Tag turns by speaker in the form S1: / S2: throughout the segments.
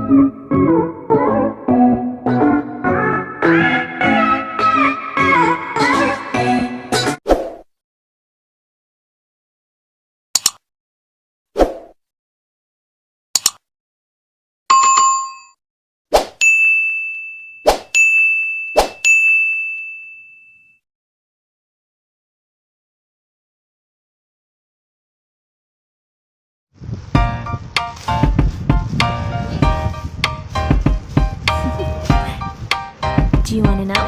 S1: Do you want to know?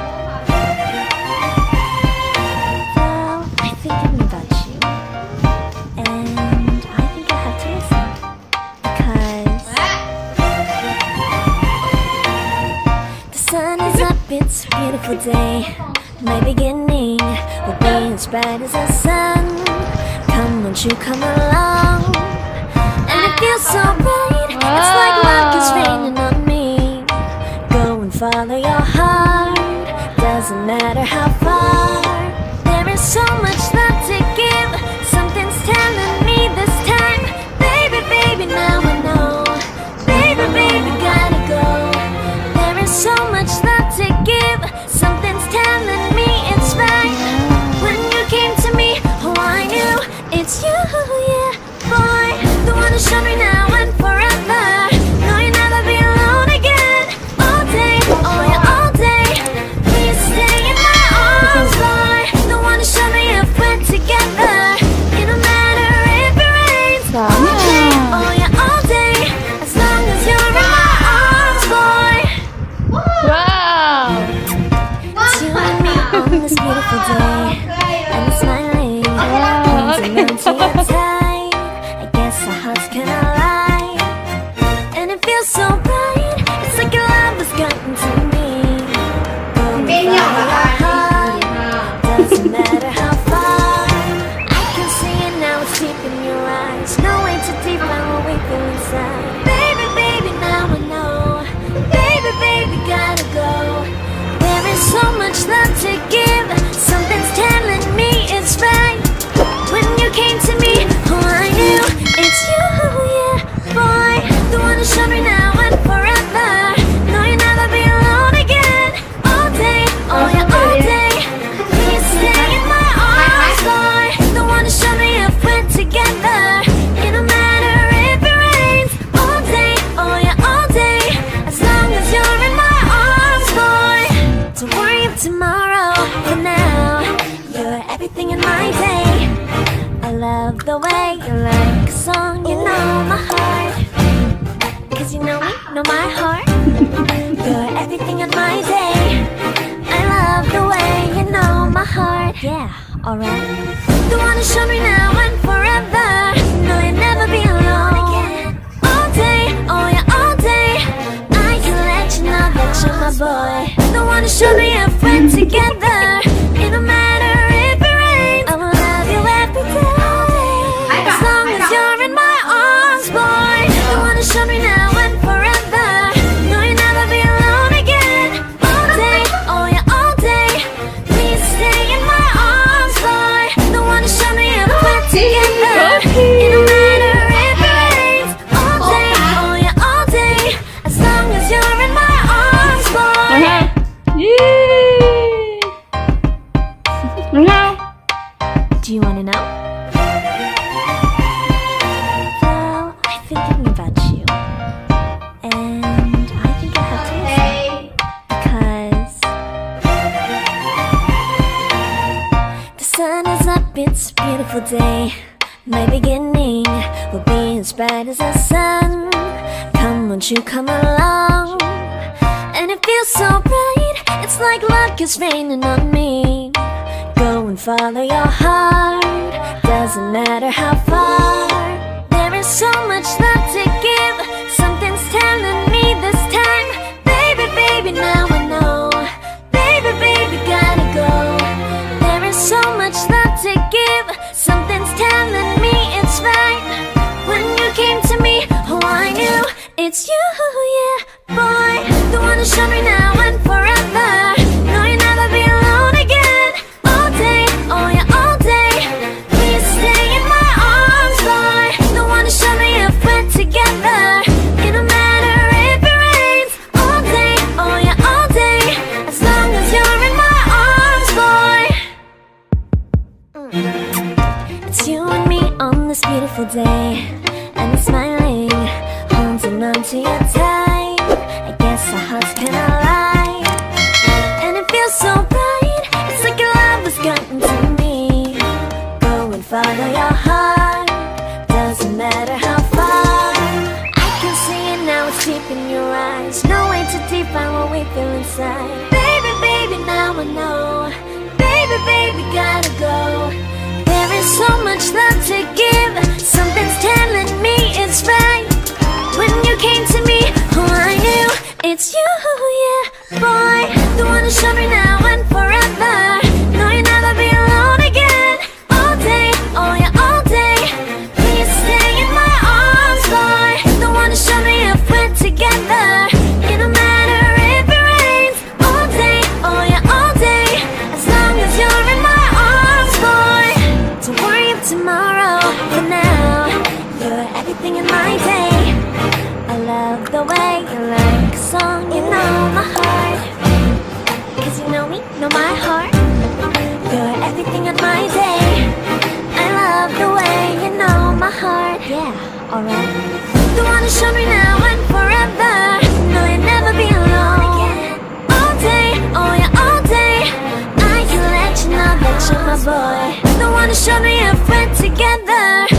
S1: Well, I think thinking about you, and I think I have to listen because the sun is up, it's a beautiful day. My beginning will be as bright as the sun. Come, won't you come along? And it feels so bright, it's like luck is raining on me. Go and follow your heart, doesn't matter how far. There is so much love to give, something's telling me this time. Baby, baby, now I know. Baby, baby, gotta go. There is so much love to give, something's telling me it's right. When you came to me, oh I knew it's you, yeah, boy. The one who showed me now and forever. No, you'll never be alone again. All day, oh yeah, all day. Please stay in my arms, boy. The one who showed me if we're together. It don't matter if it rains. All day, oh yeah, all day. As long as you're in my arms, boy.
S2: Wow!
S1: It's you and me on this beautiful day, and it's smiling. Hands around to your tight. I guess our hearts can align, and it feels so bright. It's like your love has gotten to me. Go and follow your heart, doesn't matter how far. I can see it now, it's deep in your eyes. No way to define what we feel inside. Baby, baby, now I know. Baby, baby, gotta go. There is so much love to give, something's telling me it's right. When you came to me, oh I knew it's you, yeah, boy. The one who showed me now and forever. No, you'll never be alone again. All day, oh yeah, all day. Please stay in my arms, boy. The one who showed me if we're together. It don't matter if it rains. All day, oh yeah, all day. As long as you're in my arms, boy. Don't worry of tomorrow, for now you're everything in my day. I love the way you like a song, you know my heart. Cause you know me, know my heart. You're everything in my day. I love the way you know my heart. Yeah, alright. The one who showed me now and forever. No, you'll never be alone again. All day, oh yeah, all day. I can let you know that you're my boy. The one who showed me if we're together. It don't matter if it rains. I will love you every day. As long as you're in my arms, boy. The one who showed me now and forever. No, you'll never be alone again. All day, oh yeah, all day. Please stay in my arms, boy. The one who showed me if we're together. It don't matter if it rains. All day, oh yeah, all day. As long as you're in my arms, boy.
S2: Yay!
S1: Do you wanna know? Well, I've been thinking about you, and I think I have to listen because the sun is up, it's a beautiful day. My beginning will be as bright as the sun. Come, won't you come along? And it feels so bright, it's like luck is raining on me. Go and follow your heart, doesn't matter how far. There is so much love to give, something's telling me this time. Baby, baby, now I know. Baby, baby, gotta go. There is so much love to give, something's telling me it's right. When you came to me, oh I knew it's you, yeah, boy. The one who showed me now and forever. No, you'll never be alone again. All day, oh yeah, all day. Please stay in my arms, boy. The one who showed me if we're together. It don't matter if it to your type. I guess our hearts can align, and it feels so right. It's like your love has gotten to me. Go and follow your heart, doesn't matter how far. I can see it now, it's deep in your eyes. No way to define what we feel inside. Baby, baby, now I know. Baby, baby, gotta go. There is so much love to give. Something's telling me it's right. When you came to me, oh, I knew it's you, yeah, boy. The one who showed me now and forever. No, you'll never be alone again. All day, oh yeah, all day. Please stay in my arms, boy. The one who showed me if we're together. It don't matter if it rains. All day, oh yeah, all day. As long as you're in my arms, boy. Don't worry of tomorrow. For now, you're everything in my day. I love the way you like a song. You know my heart, 'cause you know me, know my heart. You're everything in my day. I love the way you know my heart. Yeah, alright. The one who showed me now and forever. No, you'll never be alone. All day, oh yeah, all day. I can let you know that you're my boy. The one who showed me if we're together.